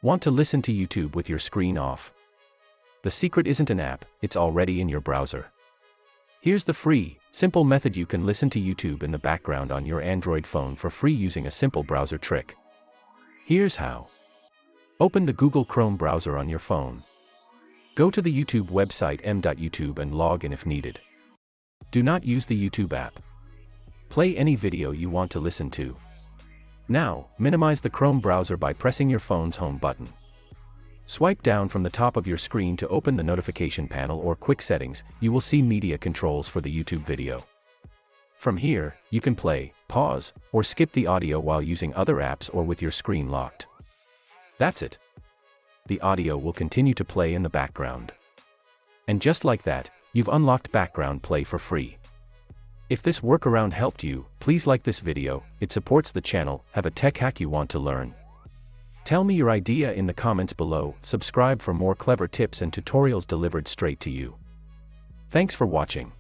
Want to listen to YouTube with your screen off? The secret isn't an app, it's already in your browser. Here's the free, simple method you can listen to YouTube in the background on your Android phone for free using a simple browser trick. Here's how. Open the Google Chrome browser on your phone. Go to the YouTube website m.youtube and log in if needed. Do not use the YouTube app. Play any video you want to listen to. Now, minimize the Chrome browser by pressing your phone's home button. Swipe down from the top of your screen to open the notification panel or quick settings. You will see media controls for the YouTube video. From here, you can play, pause, or skip the audio while using other apps or with your screen locked. That's it. The audio will continue to play in the background. And just like that, you've unlocked background play for free. If this workaround helped you, please like this video, it supports the channel. Have a tech hack you want to learn? Tell me your idea in the comments below. Subscribe for more clever tips and tutorials delivered straight to you. Thanks for watching.